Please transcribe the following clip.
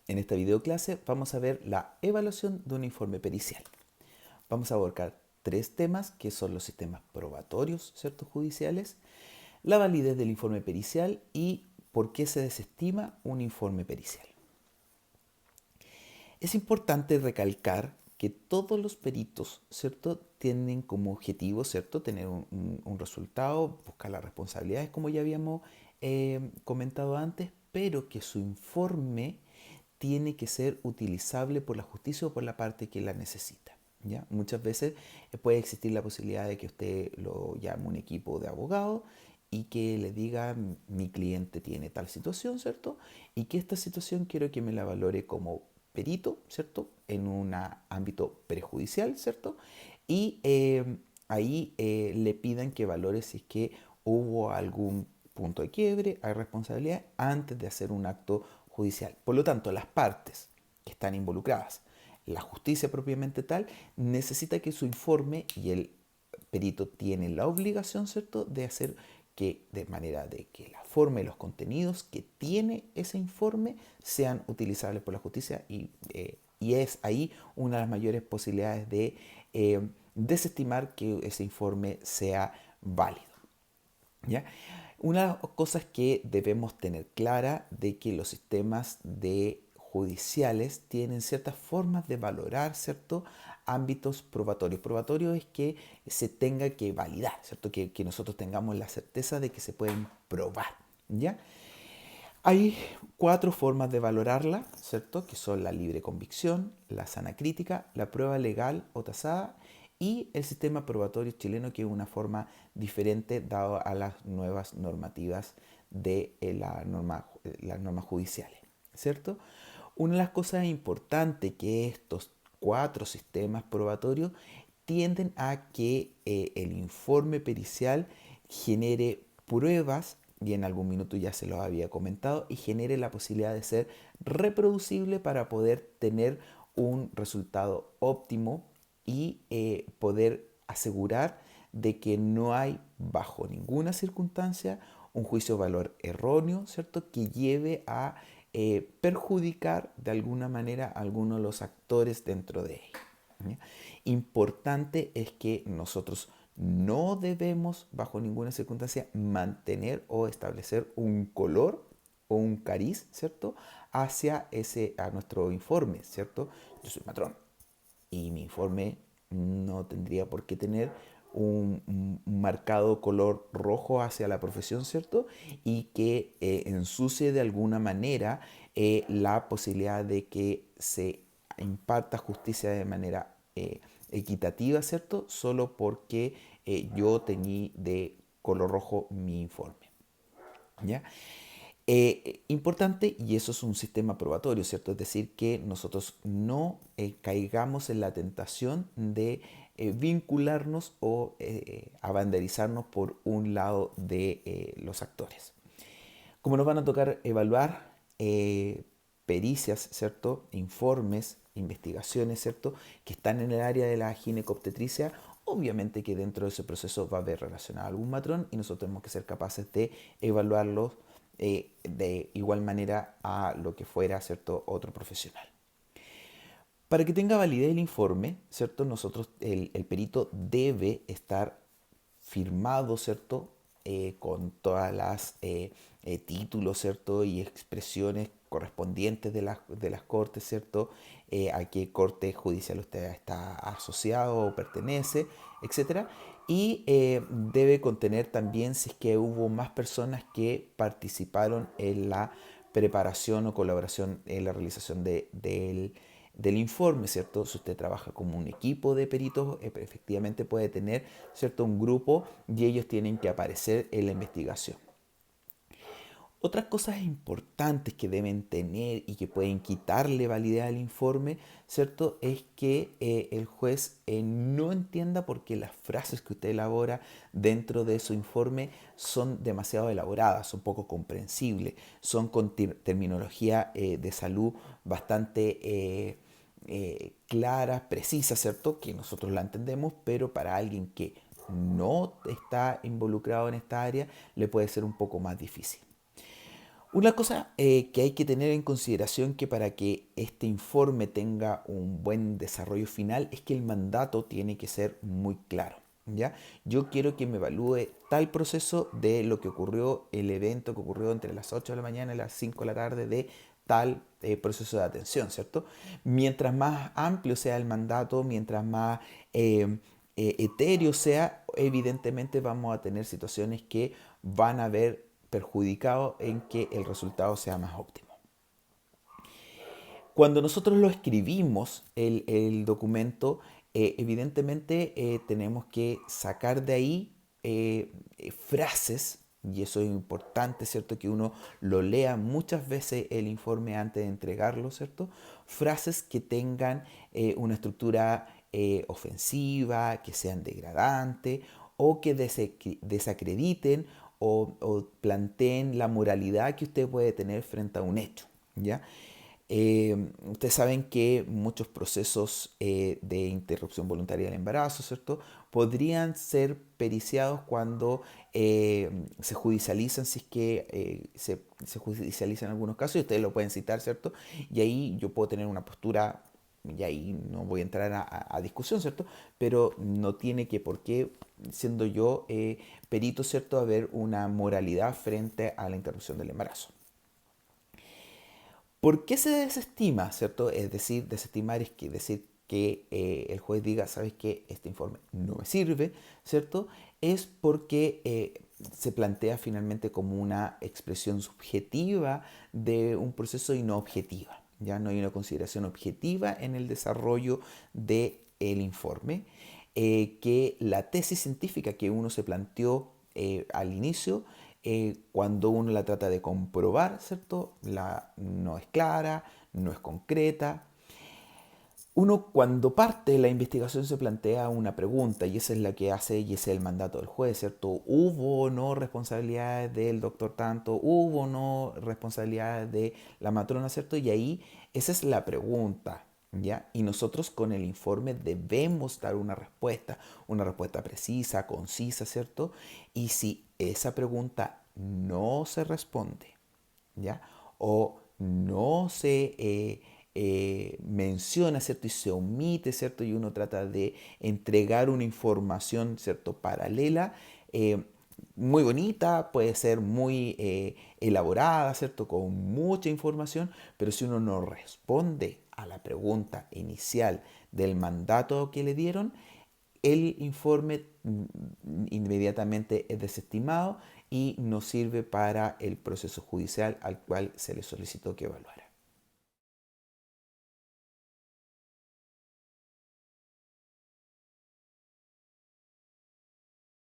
En esta videoclase vamos a ver la evaluación de un informe pericial. Vamos a abarcar tres temas que son los sistemas probatorios, ¿cierto? Judiciales, la validez del informe pericial y por qué se desestima un informe pericial. Es importante recalcar que todos los peritos, ¿cierto?, tienen como objetivo, ¿cierto?, tener un resultado, buscar las responsabilidades, como ya habíamos comentado antes, pero que su informe tiene que ser utilizable por la justicia o por la parte que la necesita. ¿Ya? Muchas veces puede existir la posibilidad de que usted lo llame un equipo de abogados y que le diga: mi cliente tiene tal situación, ¿cierto? Y que esta situación quiero que me la valore como perito, ¿cierto? En un ámbito prejudicial, ¿cierto? Y ahí le pidan que valore si es que hubo algún punto de quiebre, hay responsabilidad antes de hacer un acto judicial. Por lo tanto, las partes que están involucradas, la justicia propiamente tal, necesita que su informe, y el perito tiene la obligación, ¿cierto?, de hacer que, de manera de que la forma y los contenidos que tiene ese informe sean utilizables por la justicia y es ahí una de las mayores posibilidades de desestimar que ese informe sea válido. ¿Ya? Una de las cosas que debemos tener clara de que los sistemas de judiciales tienen ciertas formas de valorar, ¿cierto?, ámbitos probatorios. Probatorio es que se tenga que validar, ¿cierto?, que nosotros tengamos la certeza de que se pueden probar, ¿ya? Hay cuatro formas de valorarla, ¿cierto?, que son la libre convicción, la sana crítica, la prueba legal o tasada y el sistema probatorio chileno, que es una forma diferente dado a las nuevas normativas de las normas judiciales, ¿cierto? Una de las cosas importantes que estos cuatro sistemas probatorios tienden a que el informe pericial genere pruebas, y en algún minuto ya se los había comentado, y genere la posibilidad de ser reproducible para poder tener un resultado óptimo y poder asegurar de que no hay bajo ninguna circunstancia un juicio de valor erróneo, ¿cierto?, que lleve a perjudicar de alguna manera a alguno de los actores dentro de ella. ¿Ya? Importante es que nosotros no debemos bajo ninguna circunstancia mantener o establecer un color o un cariz, ¿cierto?, a nuestro informe, ¿cierto? Yo soy patrón y mi informe no tendría por qué tener un marcado color rojo hacia la profesión, ¿cierto? Y que ensucie de alguna manera la posibilidad de que se imparta justicia de manera equitativa, ¿cierto? Solo porque yo teñí de color rojo mi informe, ¿ya? Importante, y eso es un sistema probatorio, ¿cierto? Es decir, que nosotros no caigamos en la tentación de vincularnos o abanderizarnos por un lado de los actores. Como nos van a tocar evaluar pericias, ¿cierto?, informes, investigaciones, ¿cierto?, que están en el área de la ginecobstetricia, obviamente que dentro de ese proceso va a haber relacionado algún matrón y nosotros tenemos que ser capaces de evaluarlos de igual manera a lo que fuera, ¿cierto?, otro profesional. Para que tenga validez el informe, ¿cierto?, el perito debe estar firmado, ¿cierto?, con todas las títulos, ¿cierto?, y expresiones correspondientes de las cortes, ¿cierto?, a qué corte judicial usted está asociado o pertenece, etcétera. Y debe contener también si es que hubo más personas que participaron en la preparación o colaboración en la realización del informe, ¿cierto? Si usted trabaja como un equipo de peritos, efectivamente puede tener, ¿cierto?, un grupo y ellos tienen que aparecer en la investigación. Otras cosas importantes que deben tener y que pueden quitarle validez al informe, ¿cierto?, es que el juez no entienda por qué las frases que usted elabora dentro de su informe son demasiado elaboradas, son poco comprensibles, son con terminología de salud bastante clara, precisa, ¿cierto?, que nosotros la entendemos, pero para alguien que no está involucrado en esta área le puede ser un poco más difícil. Una cosa que hay que tener en consideración que para que este informe tenga un buen desarrollo final es que el mandato tiene que ser muy claro. ¿Ya? Yo quiero que me evalúe tal proceso de lo que ocurrió, el evento que ocurrió entre las 8 de la mañana y las 5 de la tarde de tal proceso de atención, ¿cierto? Mientras más amplio sea el mandato, mientras más etéreo sea, evidentemente vamos a tener situaciones que van a ver perjudicado en que el resultado sea más óptimo. Cuando nosotros lo escribimos, el documento, evidentemente tenemos que sacar de ahí frases, y eso es importante, ¿cierto? Que uno lo lea muchas veces el informe antes de entregarlo, ¿cierto? Frases que tengan una estructura ofensiva, que sean degradantes o que desacrediten o planteen la moralidad que usted puede tener frente a un hecho, ¿ya? Ustedes saben que muchos procesos de interrupción voluntaria del embarazo, ¿cierto? Podrían ser periciados cuando se judicializan, si es que se judicializan en algunos casos, y ustedes lo pueden citar, ¿cierto? Y ahí yo puedo tener una postura, y ahí no voy a entrar a discusión, ¿cierto? Pero no tiene que por qué, siendo yo perito, ¿cierto?, haber una moralidad frente a la interrupción del embarazo. ¿Por qué se desestima, cierto? Es decir, desestimar es que decir que el juez diga, ¿sabes qué? Este informe no me sirve, ¿cierto? Es porque se plantea finalmente como una expresión subjetiva de un proceso y no objetiva. Ya no hay una consideración objetiva en el desarrollo del informe, que la tesis científica que uno se planteó al inicio cuando uno la trata de comprobar, ¿cierto? No es clara, no es concreta. Uno cuando parte de la investigación se plantea una pregunta y esa es la que hace y ese es el mandato del juez, ¿cierto? ¿Hubo o no responsabilidades del doctor tanto? ¿Hubo o no responsabilidades de la matrona, ¿cierto? Y ahí esa es la pregunta, ¿ya? Y nosotros con el informe debemos dar una respuesta precisa, concisa, ¿cierto? Y si esa pregunta no se responde, ¿ya? O no se menciona, ¿cierto? Y se omite, ¿cierto? Y uno trata de entregar una información, ¿cierto? Paralela, eh, muy bonita, puede ser muy elaborada, ¿cierto? Con mucha información, pero si uno no responde a la pregunta inicial del mandato que le dieron, el informe inmediatamente es desestimado y no sirve para el proceso judicial al cual se le solicitó que evaluara.